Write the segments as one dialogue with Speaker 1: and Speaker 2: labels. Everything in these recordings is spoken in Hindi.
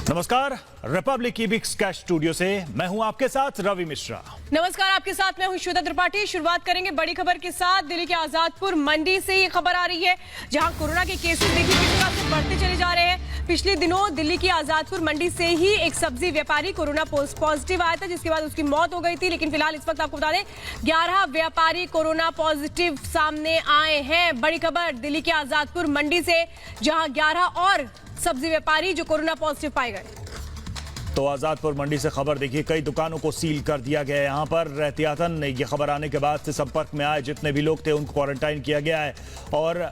Speaker 1: नमस्कार, रिपब्लिक ईबिक्स कैश स्टूडियो से मैं हूं आपके साथ रवि मिश्रा।
Speaker 2: नमस्कार, आपके साथ मैं हूं श्वेता त्रिपाठी। शुरुआत करेंगे बड़ी खबर के साथ। दिल्ली के आजादपुर मंडी से ये खबर आ रही है, जहां कोरोना के केसेस देखिए किस तरह से बढ़ते चले जा रहे हैं। पिछले दिनों दिल्ली की आजादपुर मंडी से ही एक सब्जी व्यापारी कोरोना पॉजिटिव आया था, जिसके बाद उसकी मौत हो गई थी। लेकिन फिलहाल इस वक्त आपको बता दें 11 व्यापारी कोरोना पॉजिटिव सामने आए हैं। बड़ी खबर दिल्ली के आजादपुर मंडी से, जहां 11 और सब्जी व्यापारी जो कोरोना पॉजिटिव पाए गए।
Speaker 1: तो आजादपुर मंडी से खबर देखिए, कई दुकानों को सील कर दिया गया है। यहां पर एहतियातन ये खबर आने के बाद से संपर्क में आए जितने भी लोग थे उनको क्वारंटाइन किया गया है और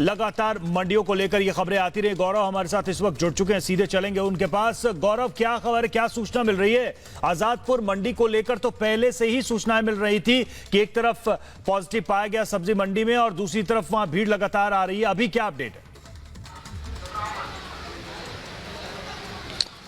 Speaker 1: लगातार मंडियों को लेकर ये खबरें आती रही। गौरव हमारे साथ इस वक्त जुड़ चुके हैं, सीधे चलेंगे उनके पास। गौरव, क्या खबर है, क्या सूचना मिल रही है? आजादपुर मंडी को लेकर तो पहले से ही सूचनाएं मिल रही थी कि एक तरफ पॉजिटिव पाया गया सब्जी मंडी में और दूसरी तरफ वहां भीड़ लगातार आ रही है। अभी क्या अपडेट है?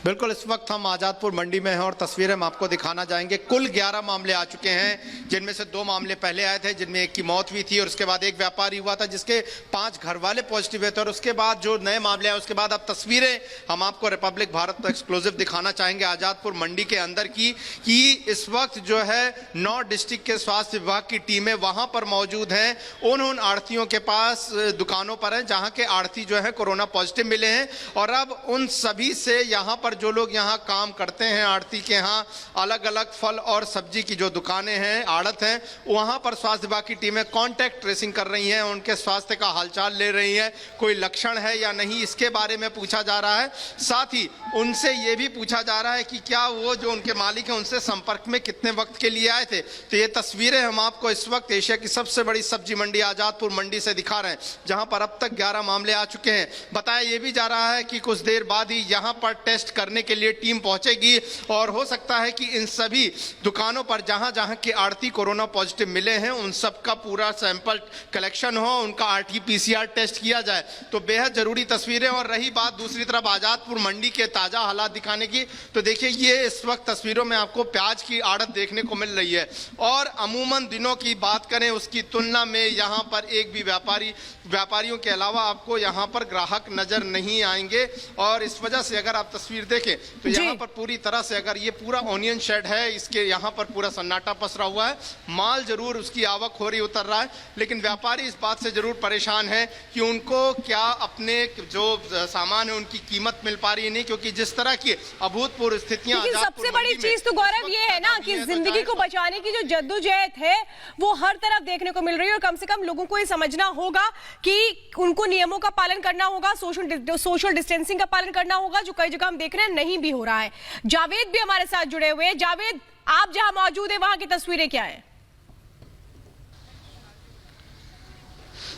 Speaker 3: बिल्कुल, इस वक्त हम आजादपुर मंडी में हैं और तस्वीरें हम आपको दिखाना चाहेंगे। कुल 11 मामले आ चुके हैं, जिनमें से 2 मामले पहले आए थे, जिनमें एक की मौत हुई थी और उसके बाद एक व्यापारी हुआ था जिसके 5 घर वाले पॉजिटिव हुए थे। और उसके बाद जो नए मामले आए उसके बाद अब तस्वीरें हम आपको रिपब्लिक भारत पर एक्सक्लूसिव दिखाना चाहेंगे आजादपुर मंडी के अंदर की, कि इस वक्त जो है 9 डिस्ट्रिक्ट के स्वास्थ्य विभाग की टीमें वहां पर मौजूद हैं। उन आड़तियों के पास दुकानों पर हैं जहां के आड़ती जो है कोरोना पॉजिटिव मिले हैं और अब उन सभी से यहां पर जो लोग यहां काम करते हैं आड़ती के यहां अलग अलग फल और सब्जी की जो दुकानें हैं, आड़त हैं, वहां पर स्वास्थ्य विभाग की टीमें कांटेक्ट ट्रेसिंग कर रही हैं, उनके स्वास्थ्य का हालचाल ले रही हैं, कोई लक्षण है या नहीं इसके बारे में पूछा जा रहा है। साथ ही उनसे यह भी पूछा जा रहा है कि क्या वो जो उनके मालिक हैं उनसे संपर्क में कितने वक्त के लिए आए थे। तो ये तस्वीरें हम आपको इस वक्त एशिया की सबसे बड़ी सब्जी मंडी आजादपुर मंडी से दिखा रहे हैं, जहां पर अब तक 11 मामले आ चुके हैं। बताया यह भी जा रहा है कि कुछ देर बाद ही यहां पर टेस्ट करने के लिए टीम पहुंचेगी और हो सकता है कि इन सभी दुकानों पर जहां जहां के आड़ती कोरोना पॉजिटिव मिले हैं उन सब का पूरा सैंपल कलेक्शन हो, उनका RT-PCR टेस्ट किया जाए। तो बेहद जरूरी तस्वीरें। और रही बात दूसरी तरफ आजादपुर मंडी के ताजा हालात दिखाने की, तो देखिए ये इस वक्त तस्वीरों में आपको प्याज की आड़त देखने को मिल रही है और अमूमन दिनों की बात करें उसकी तुलना में यहां पर एक भी व्यापारियों के अलावा आपको यहां पर ग्राहक नजर नहीं आएंगे। और इस वजह से अगर आप तस्वीर देखें तो यहाँ पर पूरी तरह से अगर ये पूरा ऑनियन शेड है, इसके यहाँ पर पूरा सन्नाटा पसरा हुआ है। माल जरूर उसकी आवक हो रही उतर रहा है, लेकिन व्यापारी इस बात से जरूर परेशान है कि उनको क्या अपने जो सामान है उनकी कीमत मिल पा रही नहीं, क्योंकि जिस तरह की अभूतपूर्व स्थितियां।
Speaker 2: सबसे बड़ी चीज तो गौरव ये है ना कि जिंदगी को बचाने की जो जद्दोजहद है वो हर तरफ देखने को मिल रही है और कम से कम लोगों को ये समझना होगा कि उनको नियमों का पालन करना होगा, सोशल डिस्टेंसिंग का पालन करना होगा, जो कई जगह हम देख रहे हैं नहीं भी हो रहा है। जावेद भी हमारे साथ जुड़े हुए हैं। जावेद, आप जहां मौजूद है वहां की तस्वीरें क्या है?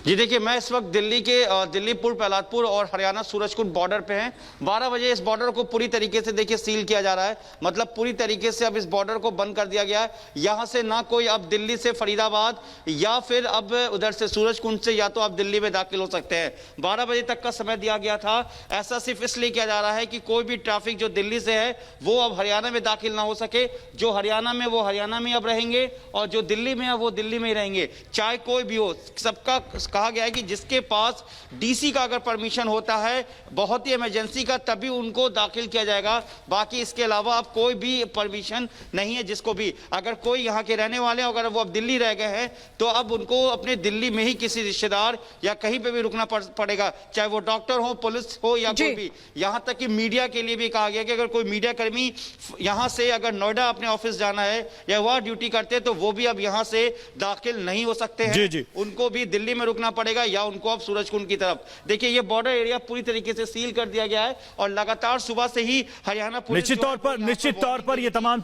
Speaker 4: जी देखिए, मैं इस वक्त दिल्ली के दिल्ली पूर्व प्रहलादपुर और हरियाणा सूरजकुंड बॉर्डर पे हैं। 12 बजे इस बॉर्डर को पूरी तरीके से देखिए सील किया जा रहा है, मतलब पूरी तरीके से अब इस बॉर्डर को बंद कर दिया गया है। यहां से ना कोई अब दिल्ली से फरीदाबाद या फिर अब उधर से सूरजकुंड से या तो आप दिल्ली में दाखिल हो सकते हैं। 12 बजे तक का समय दिया गया था। ऐसा सिर्फ इसलिए किया जा रहा है कि कोई भी ट्रैफिक जो दिल्ली से है वो अब हरियाणा में दाखिल ना हो सके। जो हरियाणा में वो हरियाणा में अब रहेंगे और जो दिल्ली में है वो दिल्ली में ही रहेंगे, चाहे कोई भी हो। सबका कहा गया है कि जिसके पास डीसी का अगर परमिशन होता है बहुत ही इमरजेंसी का, तभी उनको दाखिल किया जाएगा। बाकी इसके अलावा अब कोई भी परमिशन नहीं है जिसको भी। अगर कोई यहाँ के रहने वाले अगर वो अब दिल्ली रह गए हैं तो अब उनको अपने दिल्ली में ही किसी रिश्तेदार या कहीं पे भी रुकना पड़ेगा, चाहे वो डॉक्टर हो, पुलिस हो या कोई भी। यहाँ तक कि मीडिया के लिए भी कहा गया कि अगर कोई मीडिया कर्मी यहाँ से अगर नोएडा अपने ऑफिस जाना है या वह ड्यूटी करते हैं तो वो भी अब यहाँ से दाखिल नहीं हो सकते हैं। उनको भी दिल्ली में रुकना पड़ेगा या उनको अब सूरजकुंड की तरफ। देखिए ये बॉर्डर एरिया पूरी तरीके से सील कर दिया गया है और लगातार सुबह से ही हरियाणा पुलिस
Speaker 1: निश्चित तौर पर ये तमाम